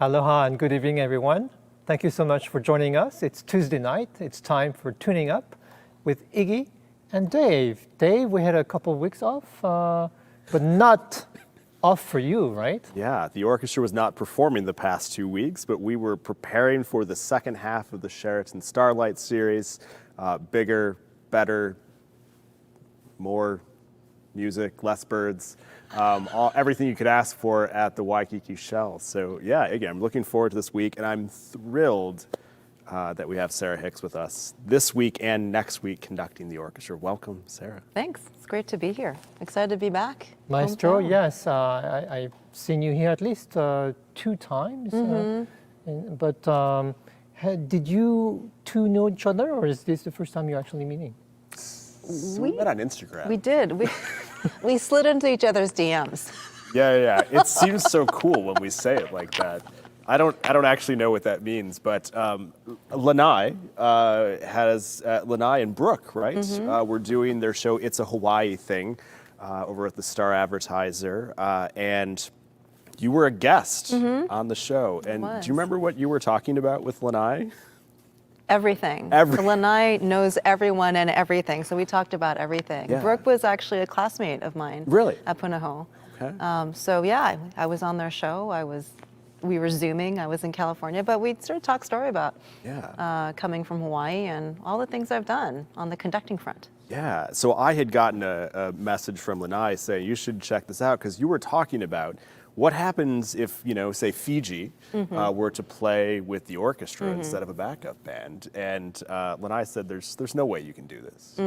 Aloha and good evening, everyone. Thank you so much for joining us. It's Tuesday night. It's time for Tuning Up with Iggy and Dave. Dave, we had a couple of weeks off, but not off for you, right? Yeah, the orchestra was not performing the past 2 weeks, but we were preparing for the second half of the Sheraton Starlight Series. Bigger, better, more music, less birds. Everything you could ask for at the Waikiki Shell. So yeah, again, I'm looking forward to this week, and I'm thrilled that we have Sarah Hicks with us this week and next week conducting the orchestra. Welcome, Sarah. Thanks. It's great to be here. Excited to be back. Maestro, Hometown. yes. I've seen you here at least 2 times. Did you two know each other, or is this the first time you're actually meeting? We met on Instagram. We did. We slid into each other's DMs. Yeah. It seems so cool when we say it like that. I don't actually know what that means, but Lanai Lanai and Brooke, right? We're doing their show It's a Hawaii Thing over at the Star Advertiser, and you were a guest on the show. And do you remember what you were talking about with Lanai? Everything. Lanai knows everyone and everything, so we talked about everything. Yeah. Brooke was actually a classmate of mine. Really? At Punahou. Okay. So yeah, I was on their show. We were Zooming. I was in California, but we sort of talked story about coming from Hawaii and all the things I've done on the conducting front. Yeah, so I had gotten a message from Lanai saying you should check this out because you were talking about what happens if, say Fiji were to play with the orchestra instead of a backup band. And Lanai said, there's no way you can do this.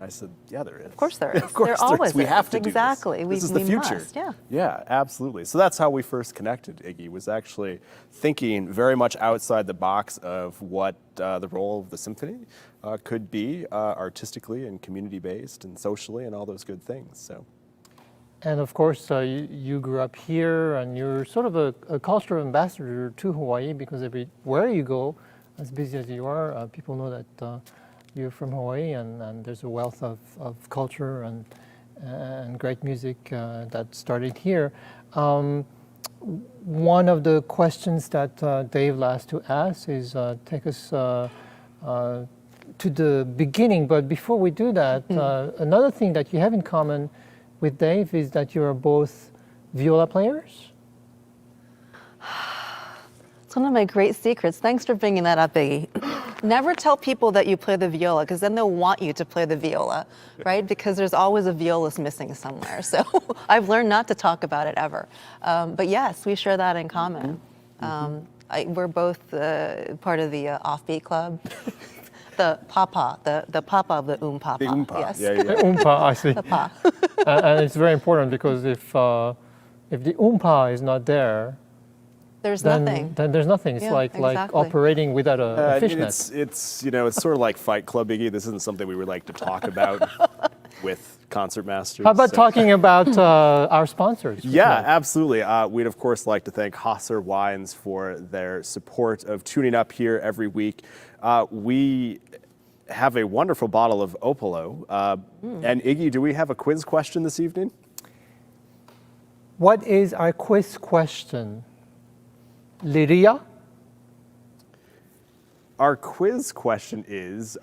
I said, yeah, there is. Of course there is. Of course there always we is. have to do this. Exactly. This is the future. Must. Yeah. Yeah, absolutely. So that's how we first connected, Iggy, was actually thinking very much outside the box of what the role of the symphony could be artistically and community-based and socially and all those good things. So. And of course, you grew up here, and you're sort of a cultural ambassador to Hawaii, because everywhere you go, as busy as you are, people know that you're from Hawaii, and there's a wealth of culture and great music that started here. One of the questions that Dave asked to ask is take us to the beginning. But before we do that, another thing that you have in common with Dave is that you are both viola players? It's one of my great secrets. Thanks for bringing that up, Iggy. Never tell people that you play the viola, because then they'll want you to play the viola, right? Because there's always a violist missing somewhere. So I've learned not to talk about it ever. But yes, we share that in common. We're both part of the offbeat club. The papa, the papa of the papa. The oompa, yes. yeah. The oompa, I see. The pa. And it's very important, because if the oompa is not there, There's then nothing. Then there's nothing. It's like operating without a fishnet. It's sort of like Fight Club, Iggy. This isn't something we would like to talk about with Concertmaster. How about talking about our sponsors? Yeah, absolutely. We'd of course like to thank Hasser Wines for their support of tuning up here every week. We have a wonderful bottle of Opalo. And Iggy, do we have a quiz question this evening? What is our quiz question? Liria? Our quiz question is,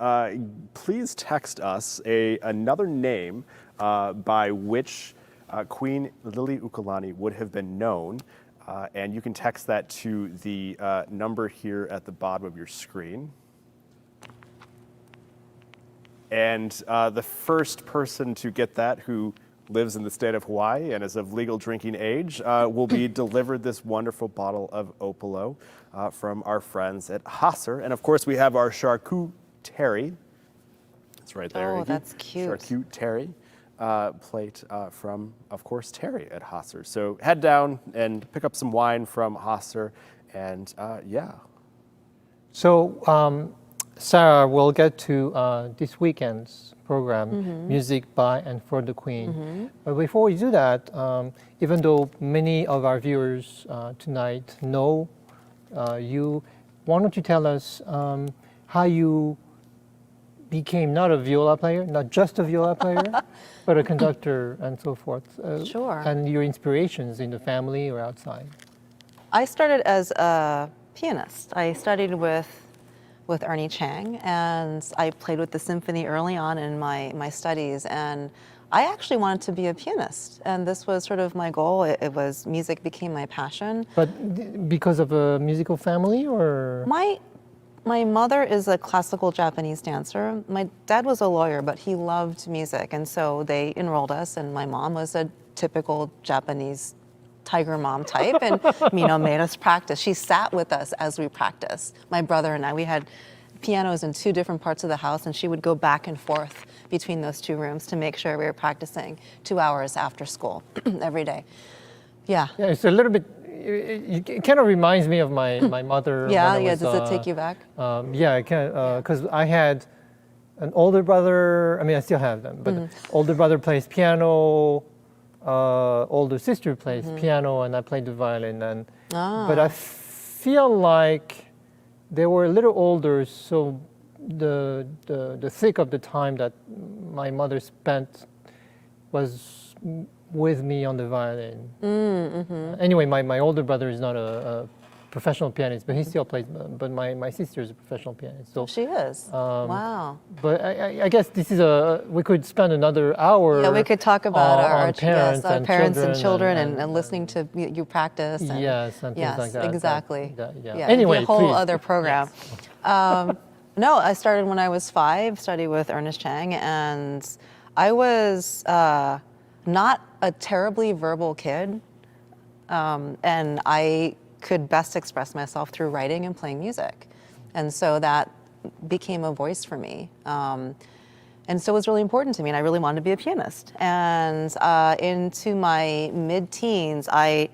please text us another name by which Queen Lili uokalani would have been known. And you can text that to the number here at the bottom of your screen. And the first person to get that who lives in the state of Hawaii and is of legal drinking age will be delivered this wonderful bottle of Opalo from our friends at Hasser. And of course, we have our charcuterie. It's right there. Oh, that's cute. Charcuterie plate from, of course, Terry at Hasser. So head down and pick up some wine from Hasser, and yeah. So Sarah, we'll get to this weekend's program, Music by and for the Queen. But before we do that, even though many of our viewers tonight know you, why don't you tell us how you became not a viola player, not just a viola player, but a conductor and so forth. Sure. And your inspirations in the family or outside. I started as a pianist. I studied with Ernie Chang, and I played with the symphony early on in my studies, and I actually wanted to be a pianist, and this was sort of my goal. It was music became my passion. But because of a musical family, or? My mother is a classical Japanese dancer. My dad was a lawyer, but he loved music, and so they enrolled us, and my mom was a typical Japanese tiger mom type, and made us practice. She sat with us as we practiced. My brother and I, we had pianos in 2 different parts of the house, and she would go back and forth between those 2 rooms to make sure we were practicing 2 hours after school every day. Yeah. Yeah, it's a little bit. It kind of reminds me of my mother. Yeah, yeah. Does it take you back? Yeah, it can, because I had an older brother. I mean, I still have them, but older brother plays piano. Older sister plays piano, and I played the violin. And but I feel like they were a little older, so the thick of the time that my mother spent was with me on the violin. Anyway, my older brother is not a professional pianist, but he still plays. But my sister is a professional pianist. So She is. Wow. But I guess this is we could spend another hour. Yeah, we could talk about our parents, and children and listening to you practice. And, yes, and things like that. Exactly. Yeah. Anyway, a whole please. other program. Yes. No, I started when I was 5, studied with Ernest Chang, and I was not a terribly verbal kid, and I could best express myself through writing and playing music. And so that became a voice for me. And so it was really important to me, and I really wanted to be a pianist. And into my mid-teens, I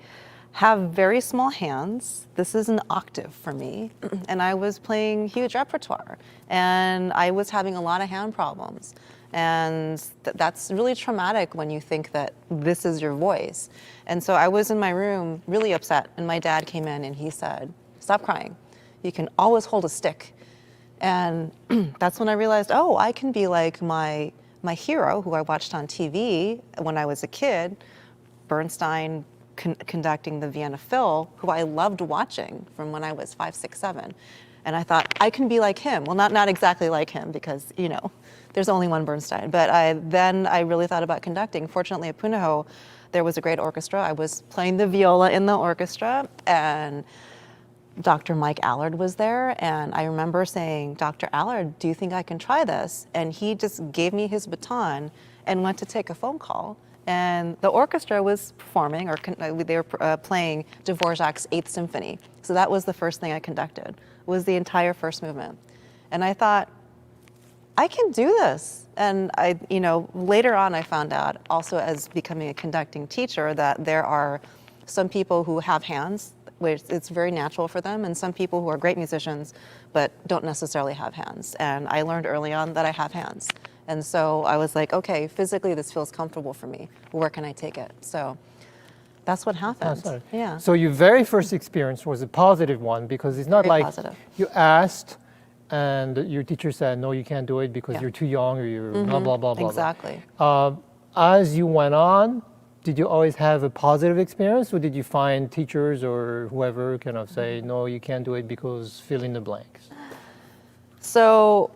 have very small hands. This is an octave for me. And I was playing huge repertoire, and I was having a lot of hand problems. And that's really traumatic when you think that this is your voice. And so I was in my room really upset, and my dad came in and he said, "Stop crying. You can always hold a stick." And that's when I realized, oh, I can be like my hero who I watched on TV when I was a kid, Bernstein conducting the Vienna Phil, who I loved watching from when I was 5, 6, 7. And I thought, I can be like him. Well, not exactly like him, because, there's only one Bernstein. But then I really thought about conducting. Fortunately, at Punahou, there was a great orchestra. I was playing the viola in the orchestra, and Dr. Mike Allard was there. And I remember saying, "Dr. Allard, do you think I can try this?" And he just gave me his baton and went to take a phone call. And the orchestra was performing, or they were playing Dvorak's 8th Symphony. So that was the first thing I conducted, was the entire first movement. And I thought, I can do this. And later on I found out, also as becoming a conducting teacher, that there are some people who have hands, which it's very natural for them, and some people who are great musicians but don't necessarily have hands. And I learned early on that I have hands. And so I was like, okay, physically this feels comfortable for me. Where can I take it? So that's what happened. Yeah. So your very first experience was a positive one, because it's not Very like positive. you asked and your teacher said, "No, you can't do it because you're too young," or you're blah, blah, blah, blah. Exactly. As you went on, did you always have a positive experience, or did you find teachers or whoever kind of say, "No, you can't do it because fill in the blanks"? So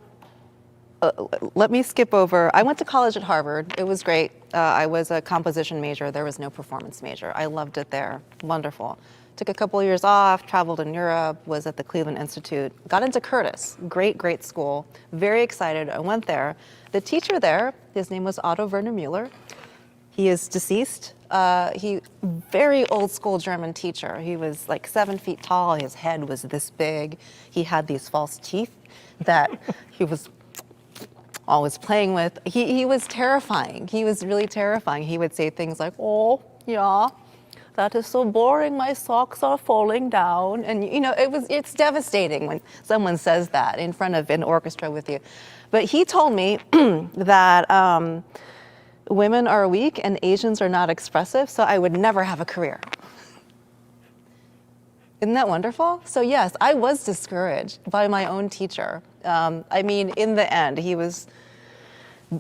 let me skip over. I went to college at Harvard. It was great. I was a composition major. There was no performance major. I loved it there. Wonderful. Took a couple of years off, traveled in Europe, was at the Cleveland Institute, got into Curtis. Great, great school. Very excited. I went there. The teacher there, his name was Otto Werner Müller. He is deceased. Very old school German teacher. He was like 7 feet tall. His head was this big. He had these false teeth that he was always playing with. He was terrifying. He was really terrifying. He would say things like, "Oh, yeah, that is so boring. My socks are falling down." And it's devastating when someone says that in front of an orchestra with you. But he told me that women are weak and Asians are not expressive, so I would never have a career. Isn't that wonderful? So yes, I was discouraged by my own teacher. In the end, he was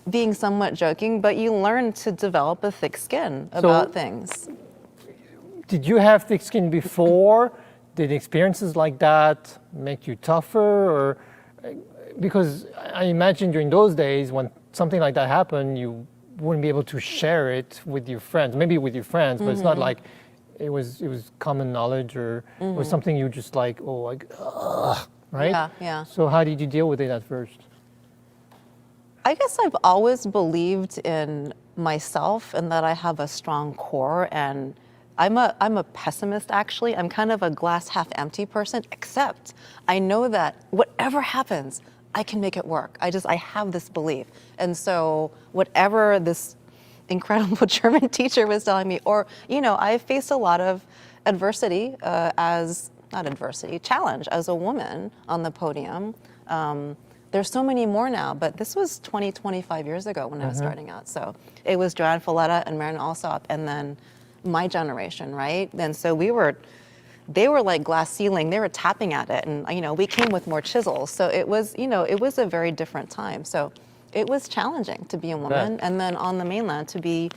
being somewhat joking, but you learn to develop a thick skin about things. did you have thick skin before? Did experiences like that make you tougher? Or because I imagine during those days when something like that happened, you wouldn't be able to share it with your friends. Maybe with your friends, but it's not like it was common knowledge or was something you just like, oh, like, ugh, right? Yeah, yeah. So how did you deal with it at first? I guess I've always believed in myself and that I have a strong core, and I'm a pessimist actually. I'm kind of a glass half empty person, except I know that whatever happens, I can make it work. I have this belief. And so whatever this incredible German teacher was telling me, or, I faced a lot of adversity challenge as a woman on the podium. There's so many more now, but this was 25 years ago when I was starting out. So it was Joanne Falletta and Marlene Alsop, and then my generation, right? And so they were like glass ceiling, they were tapping at it, and we came with more chisels. So it was a very different time. So it was challenging to be a woman, and then on the mainland to be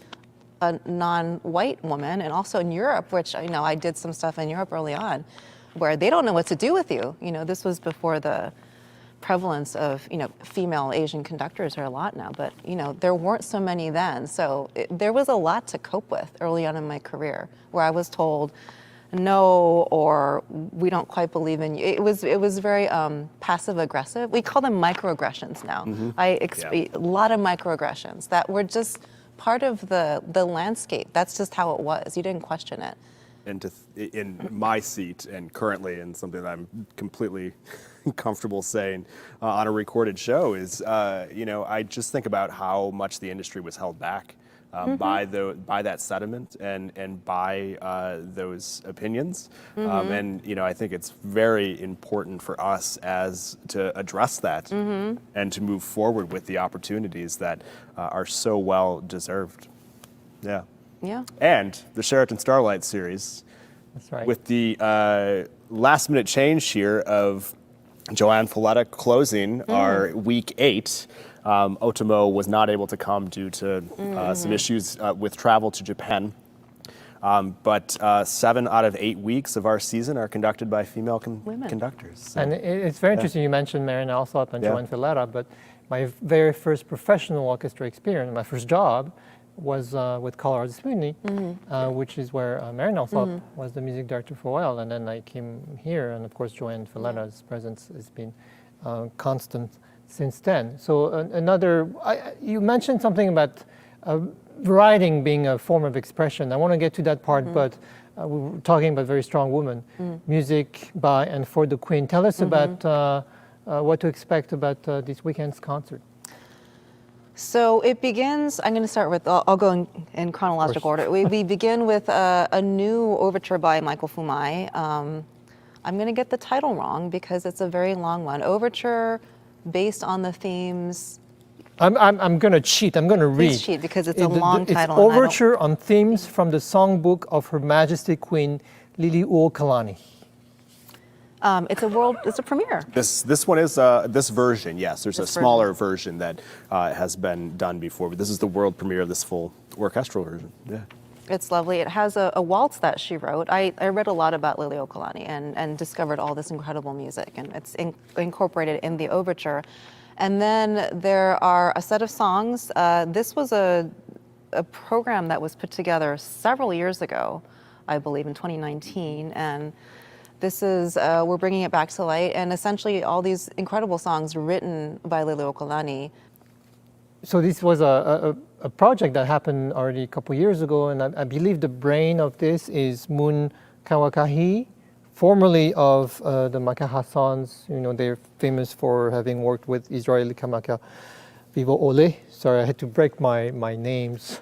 a non-white woman, and also in Europe, which I did some stuff in Europe early on, where they don't know what to do with you. This was before the prevalence of female Asian conductors are a lot now, but there weren't so many then. So there was a lot to cope with early on in my career, where I was told no, or we don't quite believe in you. It was very passive aggressive. We call them microaggressions now. A lot of microaggressions that were just part of the landscape. That's just how it was. You didn't question it. And in my seat, and currently in something that I'm completely comfortable saying on a recorded show, is I just think about how much the industry was held back by that sentiment and by those opinions, and I think it's very important for us to address that and to move forward with the opportunities that are so well deserved. Yeah. Yeah. And the Sheraton Starlight Series. That's right. With the last minute change here of Joanne Falletta closing our week 8. Otomo was not able to come due to some issues with travel to Japan. But 7 out of 8 weeks of our season are conducted by female conductors. So. And it's very interesting you mentioned Marlene Alsop and Joanne Falletta, but my very first professional orchestra experience, my first job, was with Colorado Symphony, which is where Marlene Alsop was the music director for a while, and then I came here, and of course Joanne Falletta's presence has been constant since then. So you mentioned something about writing being a form of expression. I want to get to that part, but we were talking about very strong women, music by and for the Queen. Tell us about what to expect about this weekend's concert. So it begins, I'm going to start with, I'll go in chronological order. We begin with a new overture by Michael Foumai. I'm going to get the title wrong because it's a very long one. Overture based on the themes. I'm going to cheat. I'm going to read. Please cheat because it's a long title. It's Overture on themes from the songbook of Her Majesty Queen Lili uokalani. It's a premiere. This one is this version. Yes, there's a smaller version that has been done before, but this is the world premiere of this full orchestral version. Yeah, it's lovely. It has a waltz that she wrote. I read a lot about Lili uokalani and discovered all this incredible music, and it's incorporated in the overture. And then there are a set of songs. This was a program that was put together several years ago, I believe in 2019, and this is, we're bringing it back to light, and essentially all these incredible songs written by Lili uokalani. So this was a project that happened already a couple years ago, and I believe the brain of this is Moon Kauakahi, formerly of the Makaha Sons. They're famous for having worked with Israeli Kamaka Vivo Ole. Sorry, I had to break my names.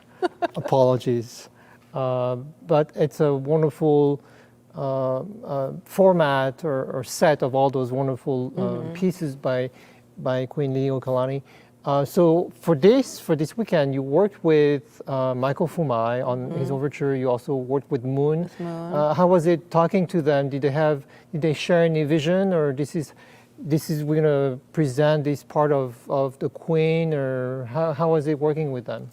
Apologies. But it's a wonderful format or set of all those wonderful pieces by Queen Lili uokalani. So for this weekend, you worked with Michael Foumai on his overture. You also worked with Moon. How was it talking to them? Did they share any vision, or this is we're gonna present this part of the Queen, or how was it working with them?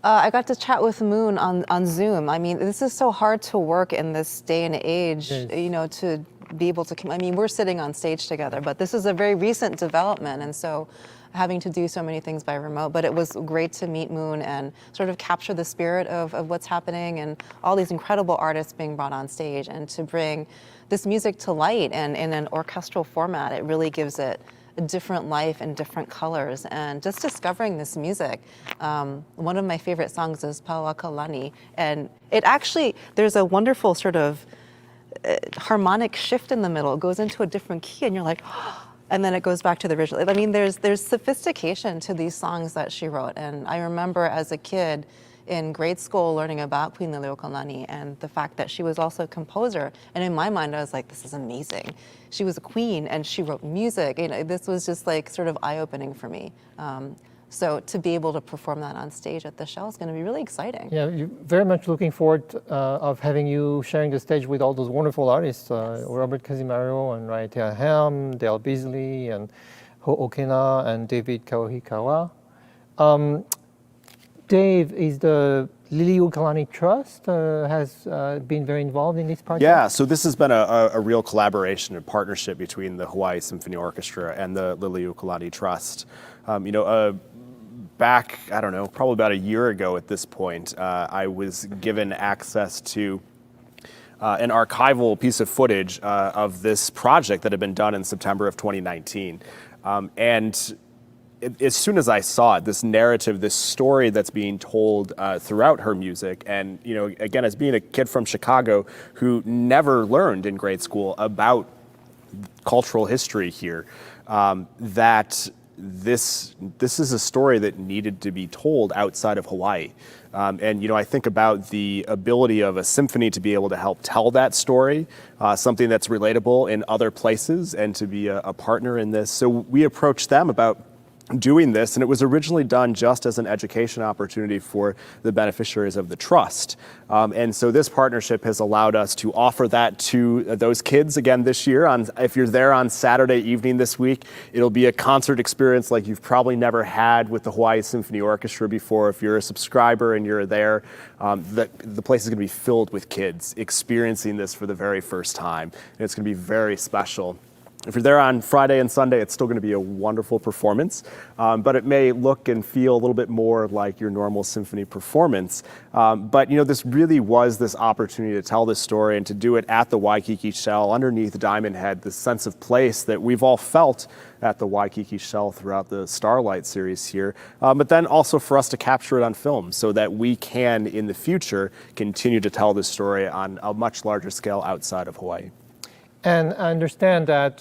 I got to chat with Moon on Zoom. I mean, this is so hard to work in this day and age, you know, to be able to, I mean, we're sitting on stage together, but this is a very recent development. And so having to do so many things by remote, but it was great to meet Moon and sort of capture the spirit of what's happening and all these incredible artists being brought on stage, and to bring this music to light and in an orchestral format. It really gives it a different life and different colors, and just discovering this music. One of my favorite songs is uokalani, and it actually, there's a wonderful sort of harmonic shift in the middle. It goes into a different key and you're like, and then it goes back to the original. I mean, there's sophistication to these songs that she wrote. And I remember as a kid in grade school learning about Queen Lili uokalani and the fact that she was also a composer. And in my mind, I was like, this is amazing. She was a queen and she wrote music. You know, this was just like sort of eye-opening for me. So to be able to perform that on stage at the Shell is going to be really exciting. Yeah, you're very much looking forward of having you sharing the stage with all those wonderful artists, Robert Cazimero and Raiatea Helm, Dale Beazley and Ho'okena and David Kauahikaua. Dave, is the Lili Uokalani Trust has been very involved in this project? Yeah, so this has been a real collaboration and partnership between the Hawaii Symphony Orchestra and the Lili Uokalani Trust. You know, back, I don't know, probably about a year ago at this point, I was given access to an archival piece of footage of this project that had been done in September of 2019. And as soon as I saw it, this narrative, this story that's being told throughout her music, and, you know, again, as being a kid from Chicago who never learned in grade school about cultural history here, that this is a story that needed to be told outside of Hawaii. And, you know, I think about the ability of a symphony to be able to help tell that story, something that's relatable in other places, and to be a partner in this. So we approached them about doing this, and it was originally done just as an education opportunity for the beneficiaries of the trust. And so this partnership has allowed us to offer that to those kids again this year. If you're there on Saturday evening this week, it'll be a concert experience like you've probably never had with the Hawaii Symphony Orchestra before. If you're a subscriber and you're there, the place is going to be filled with kids experiencing this for the very first time, and it's going to be very special. If you're there on Friday and Sunday, it's still going to be a wonderful performance, but it may look and feel a little bit more like your normal symphony performance. But, you know, this really was this opportunity to tell this story and to do it at the Waikiki Shell underneath Diamond Head, this sense of place that we've all felt at the Waikiki Shell throughout the Starlight Series here, but then also for us to capture it on film so that we can, in the future, continue to tell this story on a much larger scale outside of Hawaii. And I understand that,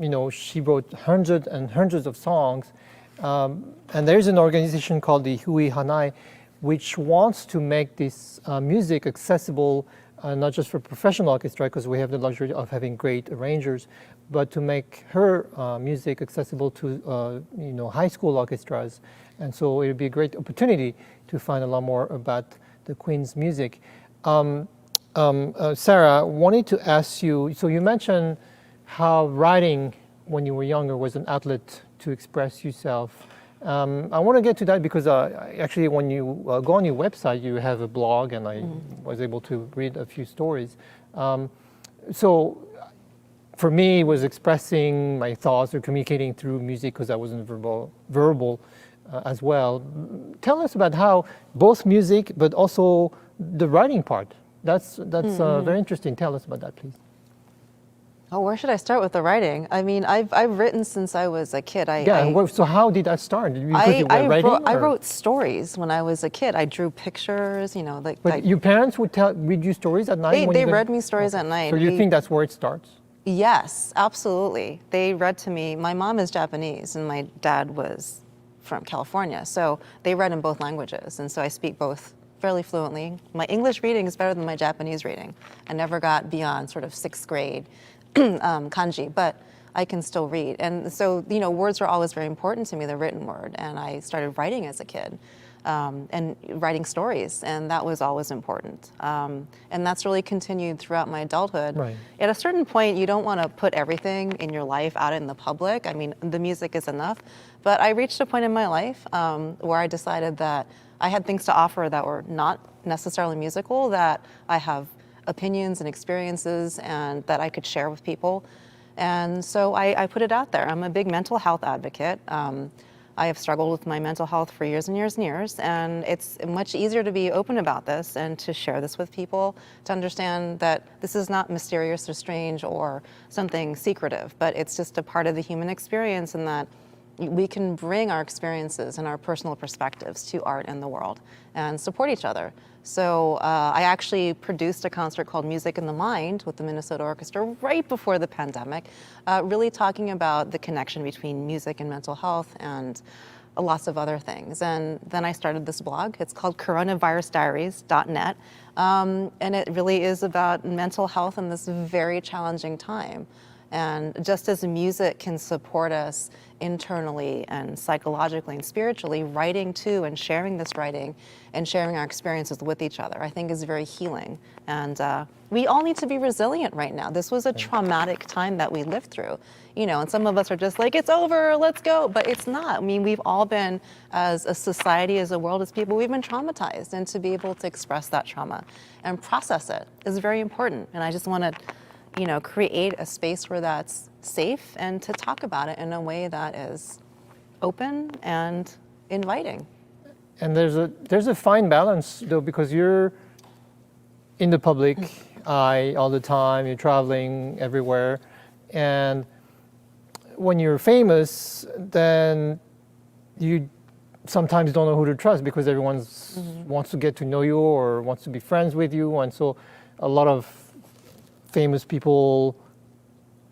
you know, she wrote hundreds and hundreds of songs. And there's an organization called the Hui Hanai, which wants to make this music accessible, not just for professional orchestra, because we have the luxury of having great arrangers, but to make her music accessible to, you know, high school orchestras. And so it would be a great opportunity to find a lot more about the Queen's music. Sarah, wanted to ask you, so you mentioned how writing when you were younger was an outlet to express yourself. I want to get to that because actually when you go on your website, you have a blog, and I was able to read a few stories. So for me, it was expressing my thoughts or communicating through music because I wasn't verbal as well. Tell us about how both music, but also the writing part. That's very interesting. Tell us about that, please. Oh, where should I start with the writing? I mean, I've written since I was a kid. So how did that start? I wrote stories when I was a kid. I drew pictures, you know. But your parents would read you stories at night? They read me stories at night. So you think that's where it starts? Yes, absolutely. They read to me. My mom is Japanese and my dad was from California. So they read in both languages. And so I speak both fairly fluently. My English reading is better than my Japanese reading. I never got beyond sort of 6th grade kanji, but I can still read. And so, you know, words are always very important to me, the written word. And I started writing as a kid and writing stories, and that was always important. And that's really continued throughout my adulthood. Right. At a certain point, you don't want to put everything in your life out in the public. I mean, the music is enough. But I reached a point in my life where I decided that I had things to offer that were not necessarily musical, that I have opinions and experiences and that I could share with people. And so I put it out there. I'm a big mental health advocate. I have struggled with my mental health for years and years and years, and it's much easier to be open about this and to share this with people, to understand that this is not mysterious or strange or something secretive, but it's just a part of the human experience, and that we can bring our experiences and our personal perspectives to art and the world and support each other. So I actually produced a concert called Music in the Mind with the Minnesota Orchestra right before the pandemic, really talking about the connection between music and mental health and lots of other things. And then I started this blog. It's called coronavirusdiaries.net, and it really is about mental health in this very challenging time. And just as music can support us internally and psychologically and spiritually, writing too, and sharing this writing and sharing our experiences with each other, I think is very healing. And we all need to be resilient right now. This was a traumatic time that we lived through, you know, and some of us are just like, it's over, let's go, but it's not. I mean, we've all been, as a society, as a world, as people, we've been traumatized, and to be able to express that trauma and process it is very important. And I just want to, you know, create a space where that's safe and to talk about it in a way that is open and inviting. And there's a fine balance though, because you're in the public eye all the time, you're traveling everywhere, and when you're famous, then you sometimes don't know who to trust because everyone wants to get to know you or wants to be friends with you, and so a lot of famous people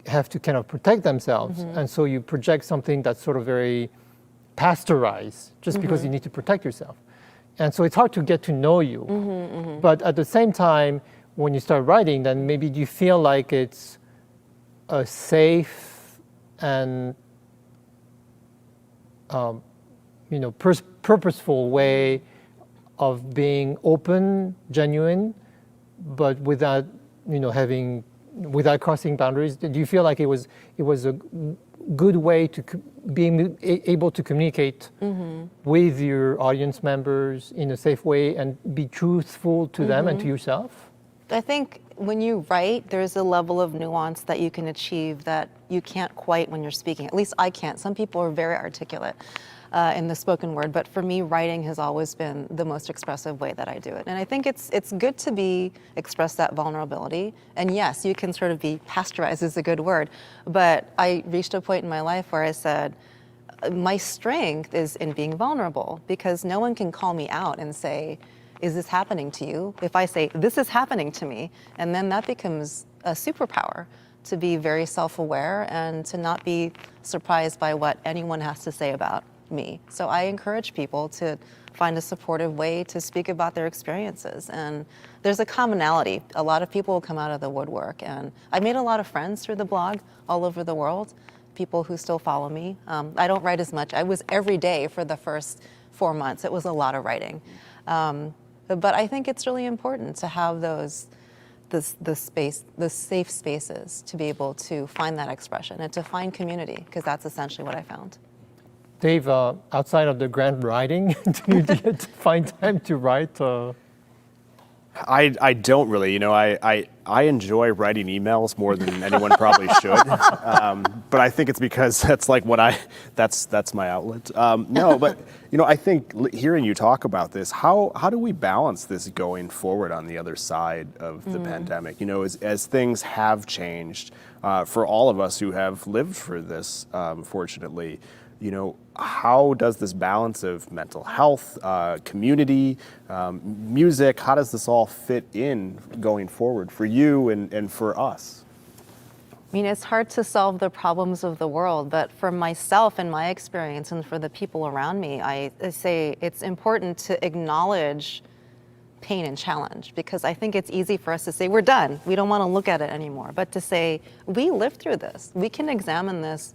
have to kind of protect themselves, and so you project something that's sort of very pasteurized just because you need to protect yourself. And so it's hard to get to know you. But at the same time, when you start writing, then maybe you feel like it's a safe and you know, purposeful way of being open, genuine, but without, you know, without crossing boundaries. Do you feel like it was a good way to being able to communicate with your audience members in a safe way and be truthful to them and to yourself? I think when you write, there's a level of nuance that you can achieve that you can't quite when you're speaking. At least I can't. Some people are very articulate in the spoken word, but for me, writing has always been the most expressive way that I do it. And I think it's good to express that vulnerability. And yes, you can sort of be pasteurized is a good word, but I reached a point in my life where I said, my strength is in being vulnerable, because no one can call me out and say, is this happening to you? If I say, this is happening to me, and then that becomes a superpower, to be very self-aware and to not be surprised by what anyone has to say about me. So I encourage people to find a supportive way to speak about their experiences. And there's a commonality. A lot of people will come out of the woodwork, and I made a lot of friends through the blog all over the world, people who still follow me. I don't write as much. I was every day for the first 4 months. It was a lot of writing. But I think it's really important to have the safe spaces to be able to find that expression and to find community, because that's essentially what I found. Dave, outside of the grant writing, do you get to find time to write? I don't really. You know, I enjoy writing emails more than anyone probably should. But I think it's because that's like that's my outlet. No, but you know, I think hearing you talk about this, how do we balance this going forward on the other side of the pandemic? You know, as things have changed for all of us who have lived through this, fortunately. You know, how does this balance of mental health, community, music, how does this all fit in going forward for you and for us? I mean, it's hard to solve the problems of the world, but for myself and my experience and for the people around me, I say it's important to acknowledge pain and challenge, because I think it's easy for us to say, we're done, we don't want to look at it anymore, but to say, we lived through this, we can examine this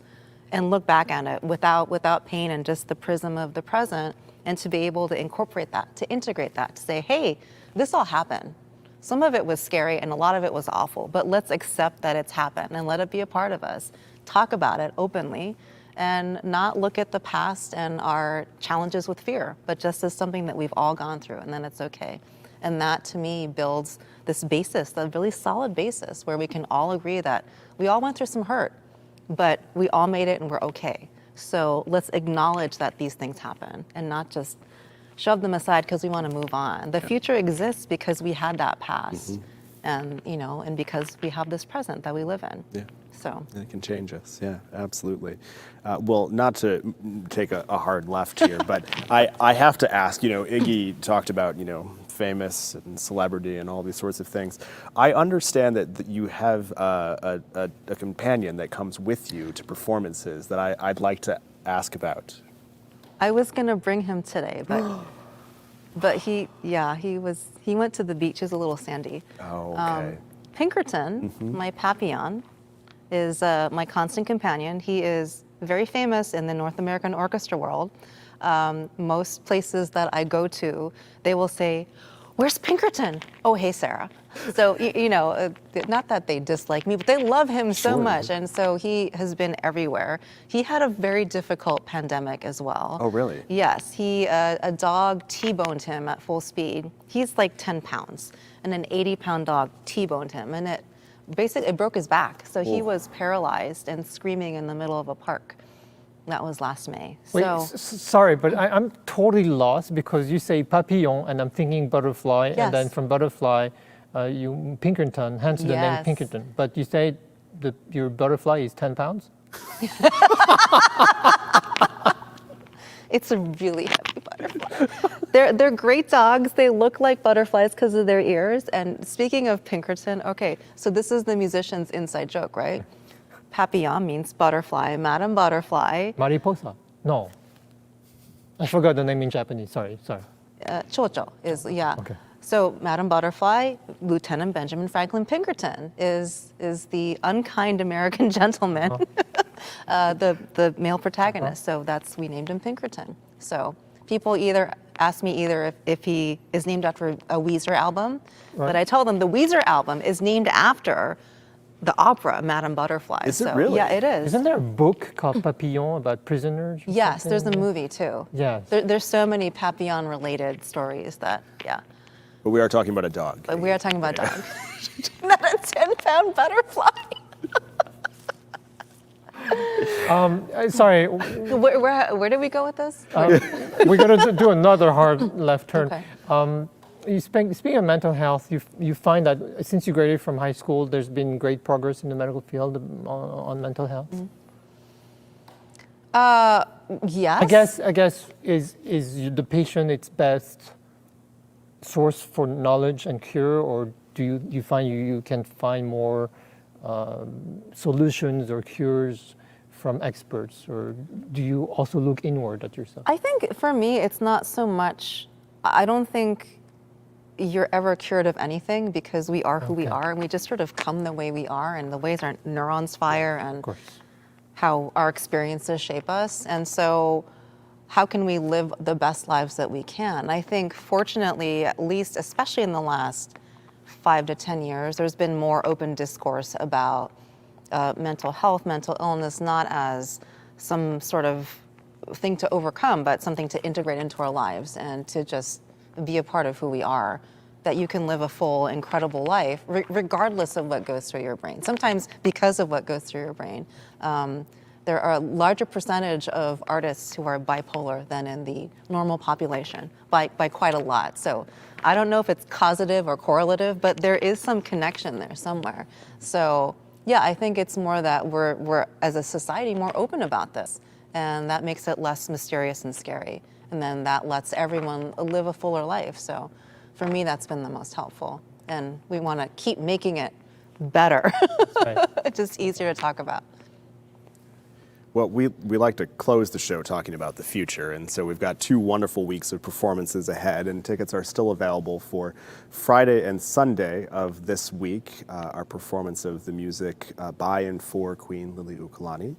and look back at it without pain and just the prism of the present, and to be able to incorporate that, to integrate that, to say, hey, this all happened. Some of it was scary and a lot of it was awful, but let's accept that it's happened and let it be a part of us. Talk about it openly and not look at the past and our challenges with fear, but just as something that we've all gone through, and then it's okay. And that, to me, builds this basis, the really solid basis, where we can all agree that we all went through some hurt, but we all made it and we're okay. So let's acknowledge that these things happen and not just shove them aside because we want to move on. The future exists because we had that past, and and because we have this present that we live in. Yeah. So And it can change us. Yeah, absolutely. Well, not to take a hard left here, but I have to ask. Iggy talked about famous and celebrity and all these sorts of things. I understand that you have a companion that comes with you to performances that I'd like to ask about. I was gonna bring him today, but he went to the beach. He's a little sandy. Oh, okay. Pinkerton, my papillon, is my constant companion. He is very famous in the North American orchestra world. Most places that I go to, they will say, "Where's Pinkerton?" "Oh, hey, Sarah." So, not that they dislike me, but they love him so much. And so he has been everywhere. He had a very difficult pandemic as well. Oh, really? Yes. A dog T-boned him at full speed. He's like 10 pounds, and an 80-pound dog T-boned him. And it broke his back. So he was paralyzed and screaming in the middle of a park. That was last May. Wait, So sorry, but I'm totally lost because you say papillon and I'm thinking butterfly, and then Yes. from butterfly, you Pinkerton, hence the name Yes. Pinkerton. But you say that your butterfly is 10 pounds? it's a really heavy butterfly. They're great dogs. They look like butterflies because of their ears. And speaking of Pinkerton, okay, so this is the musician's inside joke, right? Papillon means butterfly, Madam Butterfly. Mariposa? No. I forgot the name in Japanese. Sorry. Chocho is, yeah. Okay. So Madam Butterfly, Lieutenant Benjamin Franklin Pinkerton is the unkind American gentleman, the male protagonist. So we named him Pinkerton. So people ask me if he is named after a Weezer album, but I tell them the Weezer album is named after the opera Madame Butterfly. Is it really? Yeah, it is. Isn't there a book called Papillon about prisoners? or Yes, there's a something? movie too. Yes. There's so many Papillon-related stories that, yeah. But we are talking about a dog. But we are talking about dog. Not a 10-pound butterfly. Sorry, Where did we go with this? we're going to do another hard left turn. Okay. Speaking of mental health, you find that since you graduated from high school, there's been great progress in the medical field on mental health. Yes. I guess is the patient its best source for knowledge and cure, or do you find you can find more solutions or cures from experts, or do you also look inward at yourself? I think for me, it's not so much, I don't think you're ever cured of anything because we are who we are, and we just sort of come the way we are, and the ways our neurons fire and how our experiences shape us. And so how can we live the best lives that we can? I think fortunately, at least, especially in the last 5 to 10 years, there's been more open discourse about mental health, mental illness, not as some sort of thing to overcome, but something to integrate into our lives and to just be a part of who we are, that you can live a full, incredible life regardless of what goes through your brain. Sometimes because of what goes through your brain. There are a larger percentage of artists who are bipolar than in the normal population by quite a lot. So I don't know if it's causative or correlative, but there is some connection there somewhere. So yeah, I think it's more that we're as a society more open about this, and that makes it less mysterious and scary. And then that lets everyone live a fuller life. So for me, that's been the most helpful. And we want to keep making it better. It's just easier to talk about. Well, we like to close the show talking about the future, and so we've got 2 wonderful weeks of performances ahead, and tickets are still available for Friday and Sunday of this week, our performance of the music by and for Queen Lili Uokalani.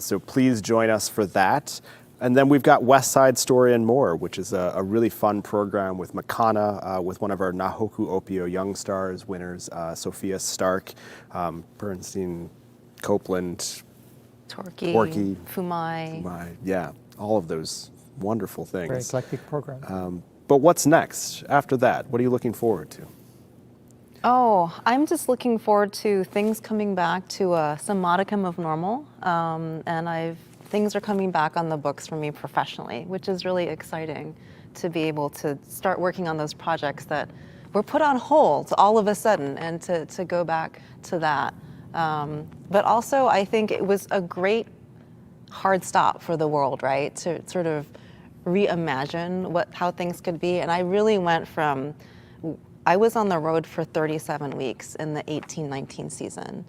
So please join us for that. And then we've got West Side Story and More, which is a really fun program with Makana, with one of our Nahoku Opio Young Stars winners, Sophia Stark, Bernstein, Copeland, Torquay, Foumai. Yeah, all of those wonderful things. Very eclectic program. But what's next after that? What are you looking forward to? Oh, I'm just looking forward to things coming back to some modicum of normal. And things are coming back on the books for me professionally, which is really exciting to be able to start working on those projects that were put on hold all of a sudden and to go back to that. But also, I think it was a great hard stop for the world, right? To sort of reimagine how things could be. And I really went from, I was on the road for 37 weeks in the 18-19 season.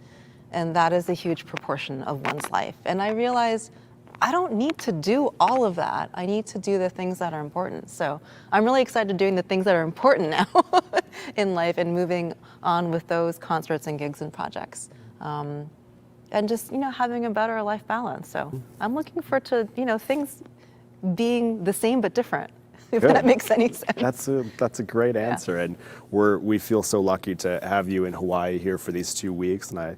And that is a huge proportion of one's life. And I realized I don't need to do all of that. I need to do the things that are important. So I'm really excited doing the things that are important now in life and moving on with those concerts and gigs and projects. And just, having a better life balance. So I'm looking forward to, things being the same but different, if Good. that makes any sense. That's a great answer, and we feel so lucky to have you in Hawaii here for these 2 weeks, and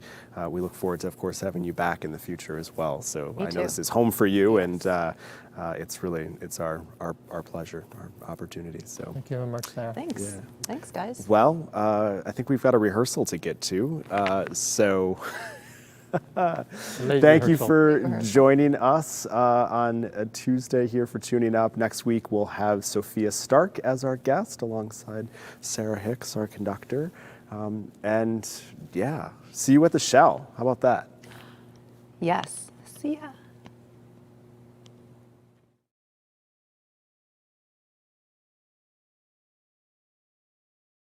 we look forward to, of course, having you back in the future as well. So Me I know too. this is home for you, and it's our pleasure, our opportunity. So Thank you very much, Sarah. Thanks. Yeah. Thanks, guys. well, I think we've got a rehearsal to get to, so. Late Thank you rehearsal. for joining us on a Tuesday here for Tuning Up. Next week we'll have Sophia Stark as our guest alongside Sarah Hicks, our conductor. And yeah, see you at the Shell. How about that? Yes. See ya.